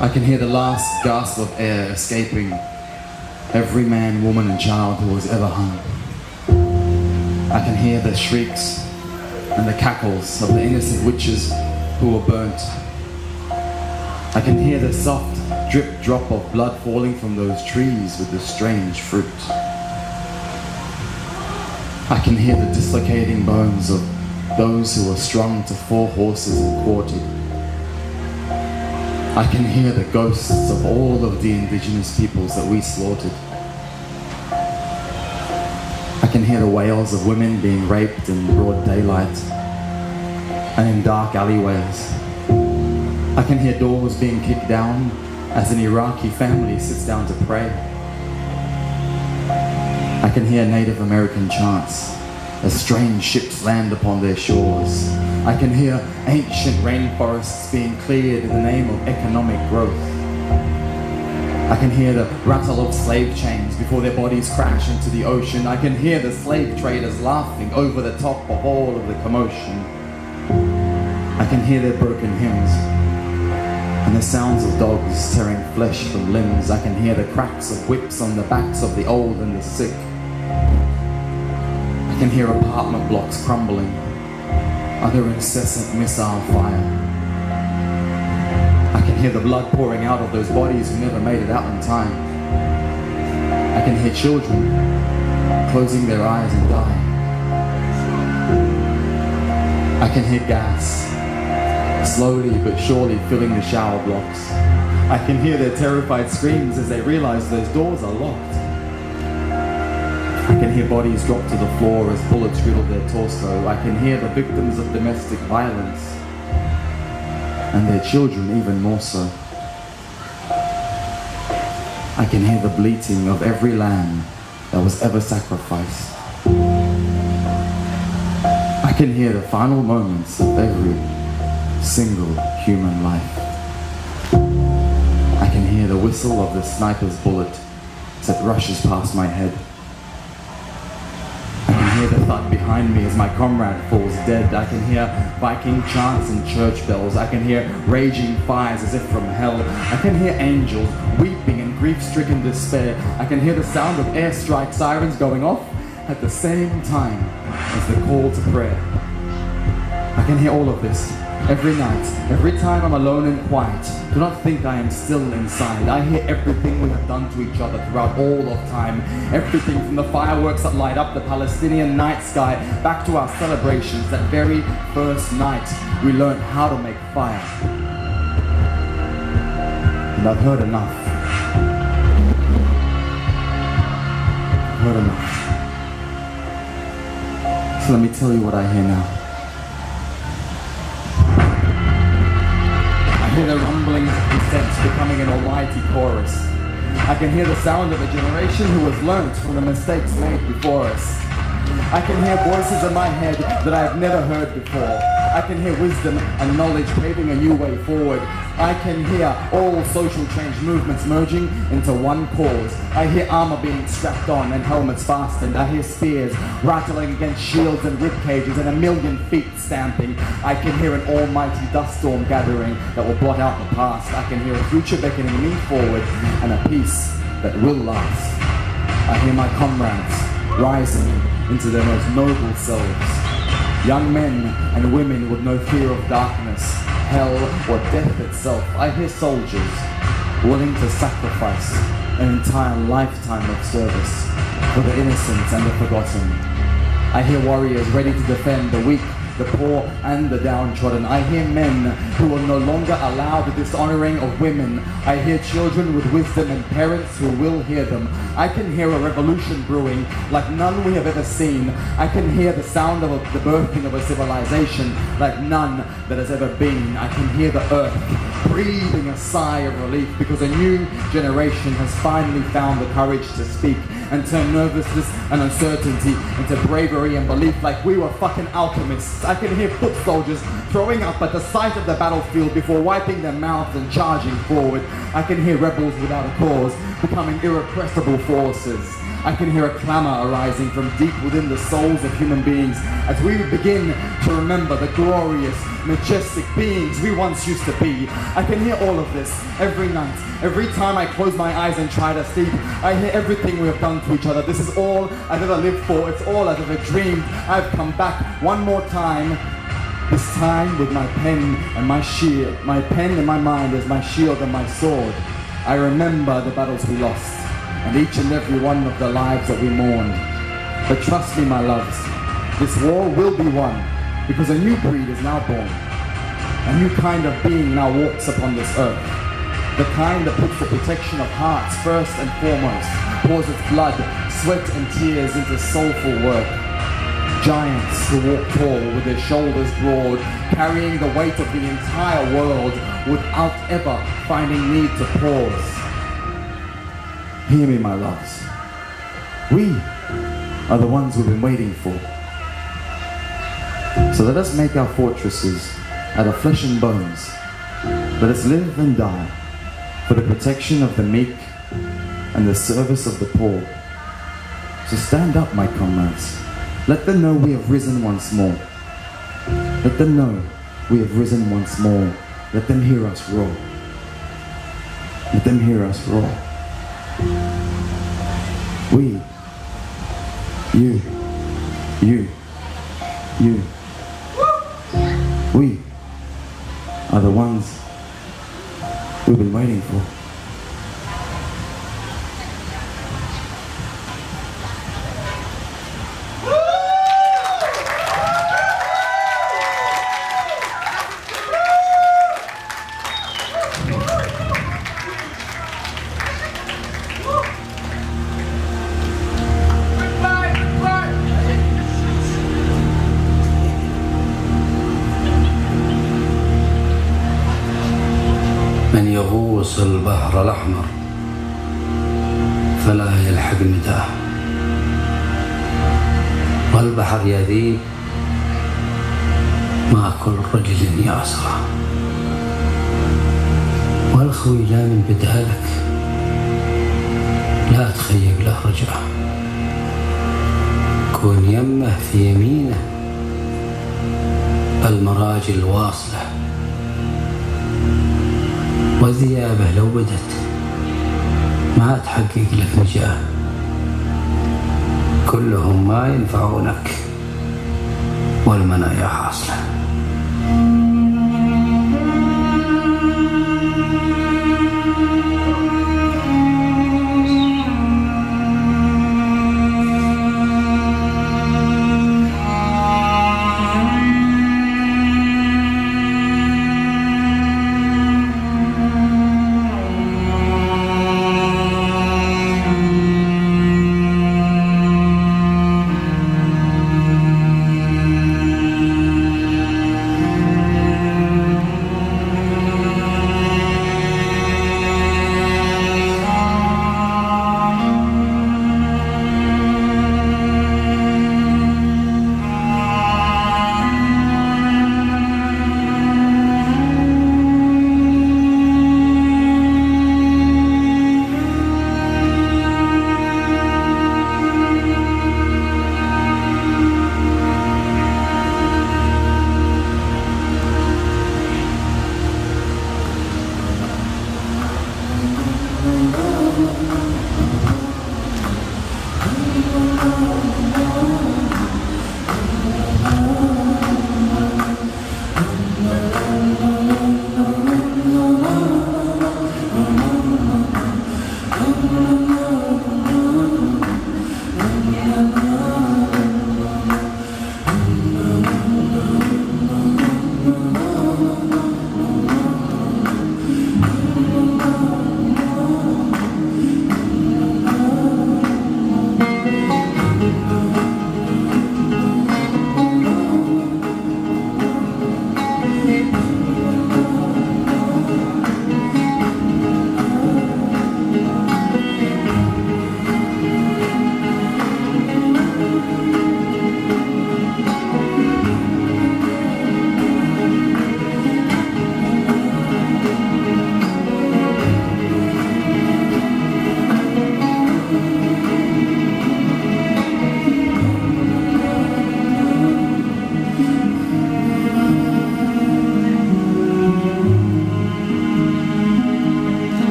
I can hear the last gasp of air escaping every man, woman and child who has ever hung. I can hear the shrieks and the cackles of the innocent witches who were burnt. I can hear the soft drip drop of blood falling from those trees with the strange fruit. I can hear the dislocating bones of those who were strung to 4 horses and quartered. I can hear the ghosts of all of the indigenous peoples that we slaughtered. I can hear the wails of women being raped in broad daylight and in dark alleyways. I can hear doors being kicked down as an Iraqi family sits down to pray. I can hear Native American chants as strange ships land upon their shores. I can hear ancient rainforests being cleared in the name of economic growth. I can hear the rattle of slave chains before their bodies crash into the ocean. I can hear the slave traders laughing over the top of all of the commotion. I can hear their broken hymns and the sounds of dogs tearing flesh from limbs. I can hear the cracks of whips on the backs of the old and the sick. I can hear apartment blocks crumbling under incessant missile fire. I can hear the blood pouring out of those bodies who never made it out in time. I can hear children closing their eyes and dying. I can hear gas slowly but surely filling the shower blocks. I can hear their terrified screams as they realize those doors are locked. I can hear bodies drop to the floor as bullets riddle their torso. I can hear the victims of domestic violence and their children even more so. I can hear the bleating of every lamb that was ever sacrificed. I can hear the final moments of every single human life. I can hear the whistle of the sniper's bullet as it rushes past my head. I can hear the thud behind me as my comrade falls dead. I can hear Viking chants and church bells. I can hear raging fires as if from hell. I can hear angels weeping in grief-stricken despair. I can hear the sound of airstrike sirens going off at the same time as the call to prayer. I can hear all of this every night, every time I'm alone and quiet. Do not think I am still inside. I hear everything we have done to each other throughout all of time. Everything from the fireworks that light up the Palestinian night sky back to our celebrations that very first night we learned how to make fire. And I've heard enough. I've heard enough. So let me tell you what I hear now. I hear the rumblings of consent becoming an almighty chorus. I can hear the sound of a generation who has learnt from the mistakes made before us. I can hear voices in my head that I have never heard before. I can hear wisdom and knowledge paving a new way forward. I can hear all social change movements merging into one cause. I hear armor being strapped on and helmets fastened. I hear spears rattling against shields and rib cages and a million feet stamping. I can hear an almighty dust storm gathering that will blot out the past. I can hear a future beckoning me forward and a peace that will last. I hear my comrades rising into their most noble selves. Young men and women with no fear of darkness, hell, or death itself. I hear soldiers willing to sacrifice an entire lifetime of service for the innocent and the forgotten. I hear warriors ready to defend the weak, the poor and the downtrodden. I hear men who will no longer allow the dishonoring of women. I hear children with wisdom and parents who will hear them. I can hear a revolution brewing like none we have ever seen. I can hear the sound of the birthing of a civilization like none that has ever been. I can hear the earth breathing a sigh of relief because a new generation has finally found the courage to speak and turn nervousness and uncertainty into bravery and belief like we were fucking alchemists. I can hear foot soldiers throwing up at the sight of the battlefield before wiping their mouths and charging forward. I can hear rebels without a cause becoming irrepressible forces. I can hear a clamor arising from deep within the souls of human beings as we begin to remember the glorious, majestic beings we once used to be. I can hear all of this every night. Every time I close my eyes and try to sleep, I hear everything we have done to each other. This is all I've ever lived for. It's all I've ever dreamed. I've come back one more time. This time with my pen and my shield. My pen in my mind is my shield and my sword. I remember the battles we lost and each and every one of the lives that we mourned. But trust me, my loves, this war will be won because a new breed is now born. A new kind of being now walks upon this earth. The kind that puts the protection of hearts first and foremost, pours its blood, sweat and tears into soulful work. Giants who walk tall with their shoulders broad, carrying the weight of the entire world without ever finding need to pause. Hear me, my loves. We are the ones we've been waiting for. So let us make our fortresses out of flesh and bones. Let us live and die for the protection of the meek and the service of the poor. So stand up, my comrades. Let them know we have risen once more. Let them know we have risen once more. Let them hear us roar. Let them hear us roar. We, you, we are the ones we've been waiting for. من يغوص البحر الأحمر فلا يلحق نداه، والبحر يذيب مع كل رجل يعصى، والخوي لا من بدالك لا تخيب له رجعه، كون يمه في يمينه المراجل واصله، والذيابة لو بدت ما تحقق لك نجاة، كلهم ما ينفعونك والمنايا حاصلة.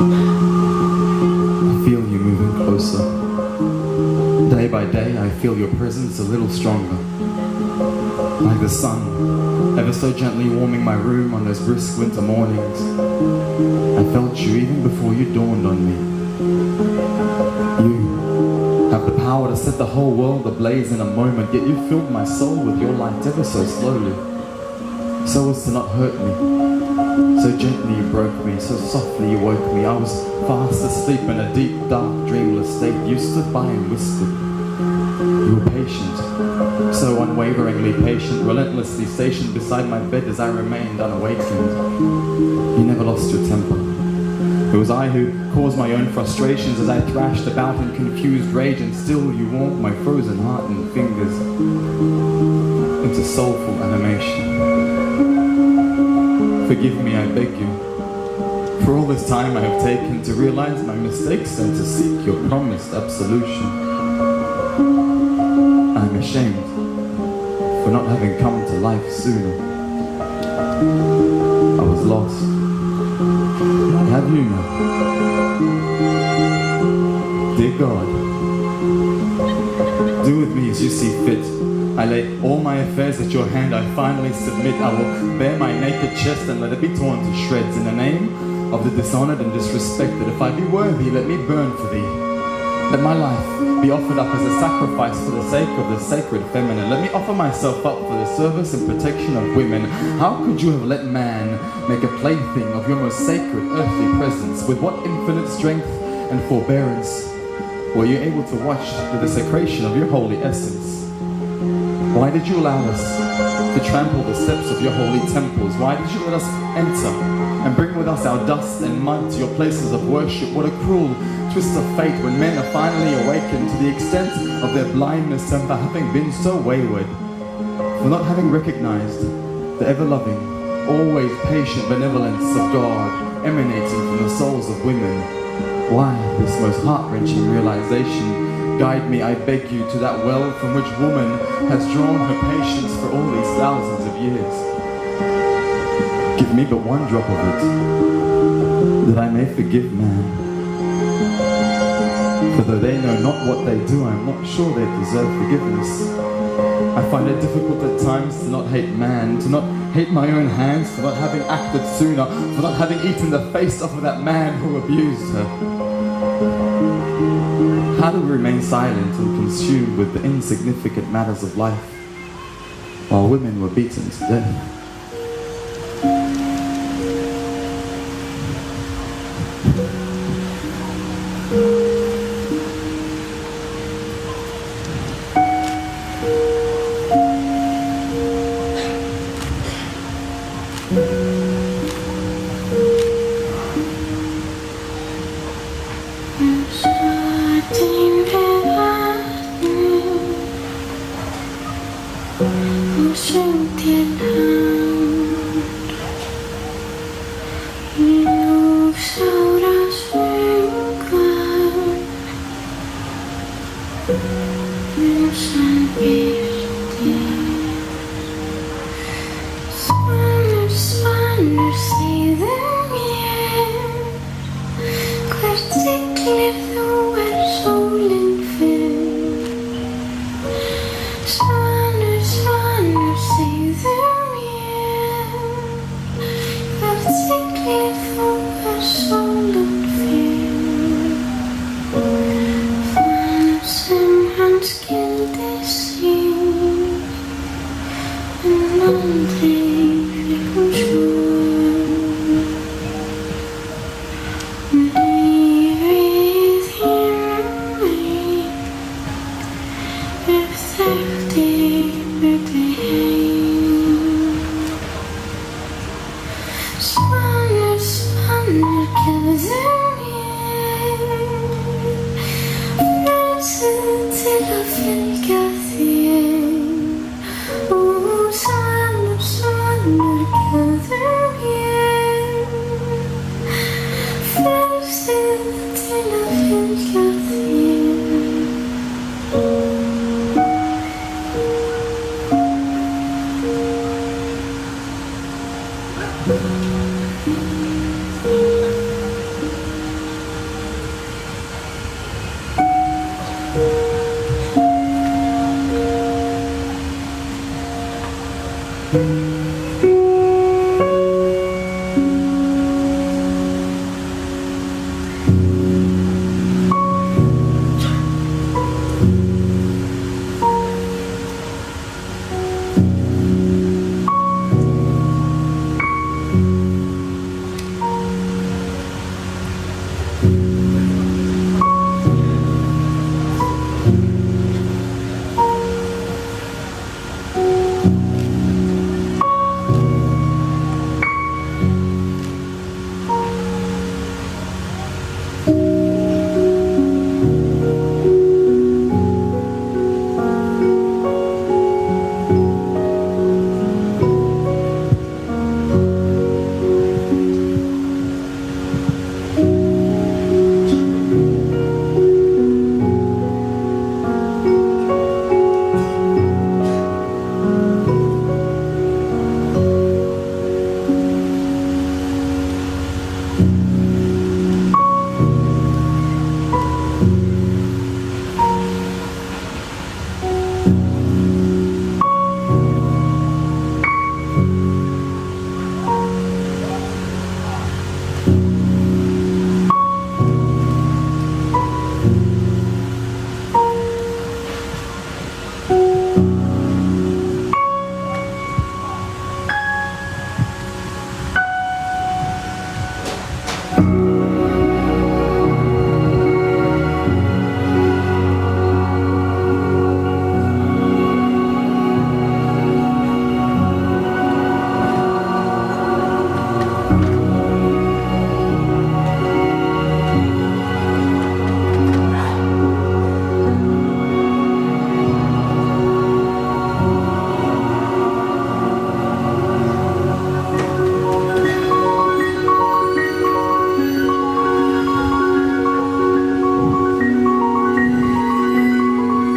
I feel you moving closer. Day by day, I feel your presence a little stronger. Like the sun, ever so gently warming my room on those brisk winter mornings. I felt you even before you dawned on me. You have the power to set the whole world ablaze in a moment, yet you filled my soul with your light ever so slowly, so as to not hurt me. So gently you broke me, so softly you woke me. I was fast asleep in a deep, dark, dreamless state. You stood by and whispered. You were patient, so unwaveringly patient, relentlessly stationed beside my bed as I remained unawakened. You never lost your temper. It was I who caused my own frustrations as I thrashed about in confused rage, and still you warmed my frozen heart and fingers into soulful animation. Forgive me, I beg you, for all this time I have taken to realize my mistakes and to seek your promised absolution. I am ashamed for not having come to life sooner. I was lost. I have you now. Dear God, do with me as you see fit. I lay all my affairs at your hand, I finally submit. I will bare my naked chest and let it be torn to shreds in the name of the dishonored and disrespected. If I be worthy, let me burn for thee. Let my life be offered up as a sacrifice for the sake of the sacred feminine. Let me offer myself up for the service and protection of women. How could you have let man make a plaything of your most sacred earthly presence? With what infinite strength and forbearance were you able to watch the desecration of your holy essence? Why did you allow us to trample the steps of your holy temples? Why did you let us enter and bring with us our dust and mud to your places of worship? What a cruel twist of fate when men are finally awakened to the extent of their blindness and for having been so wayward, for not having recognized the ever-loving, always patient benevolence of God emanating from the souls of women. Why this most heart-wrenching realization? Guide me, I beg you, to that well from which woman has drawn her patience for all these thousands of years. Give me but one drop of it, that I may forgive man. For though they know not what they do, I am not sure they deserve forgiveness. I find it difficult at times to not hate man, to not hate my own hands, for not having acted sooner, for not having eaten the face off of that man who abused her. How do we remain silent and consumed with the insignificant matters of life while women were beaten to death?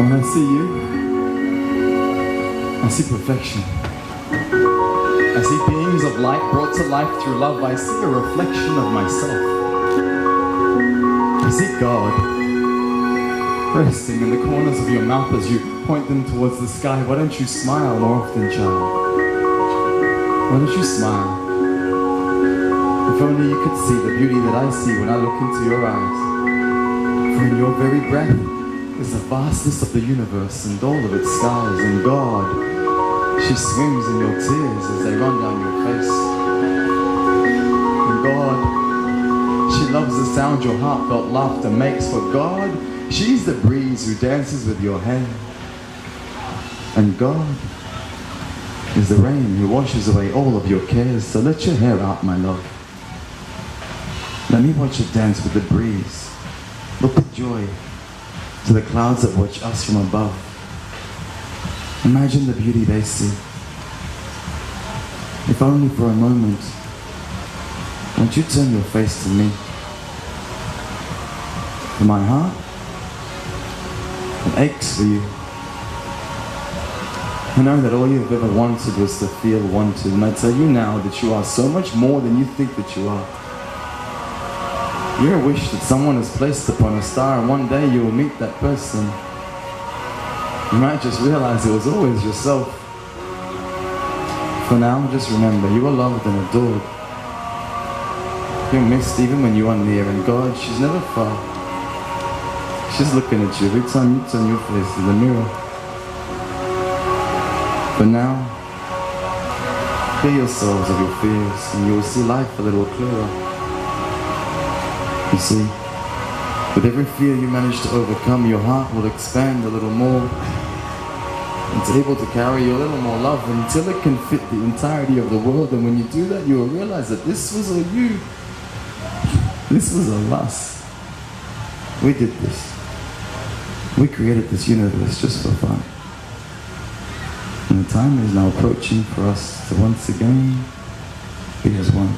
When I see you, I see perfection. I see beings of light brought to life through love. I see a reflection of myself. I see God resting in the corners of your mouth as you point them towards the sky. Why don't you smile more often, child? Why don't you smile? If only you could see the beauty that I see when I look into your eyes. For in your very breath is the vastness of the universe and all of its skies. And God, she swims in your tears as they run down your face. And God, she loves the sound your heartfelt laughter makes. For God, she's the breeze who dances with your hair. And God is the rain who washes away all of your cares. So let your hair out, my love. Let me watch it dance with the breeze. Look with joy to the clouds that watch us from above. Imagine the beauty they see. If only for a moment, won't you turn your face to me? For my heart, it aches for you. I know that all you've ever wanted was to feel wanted, and I tell you now that you are so much more than you think that you are. You're a wish that someone has placed upon a star, and one day you will meet that person. You might just realize it was always yourself. For now, just remember, you are loved and adored. You're missed even when you are near, and God, she's never far. She's looking at you every time you turn your face to the mirror. But now, clear yourselves of your fears, and you will see life a little clearer. You see, with every fear you manage to overcome, your heart will expand a little more. It's able to carry you a little more love until it can fit the entirety of the world. And when you do that, you will realize that this was all you. This was all us. We did this. We created this universe just for fun. And the time is now approaching for us to once again be as one.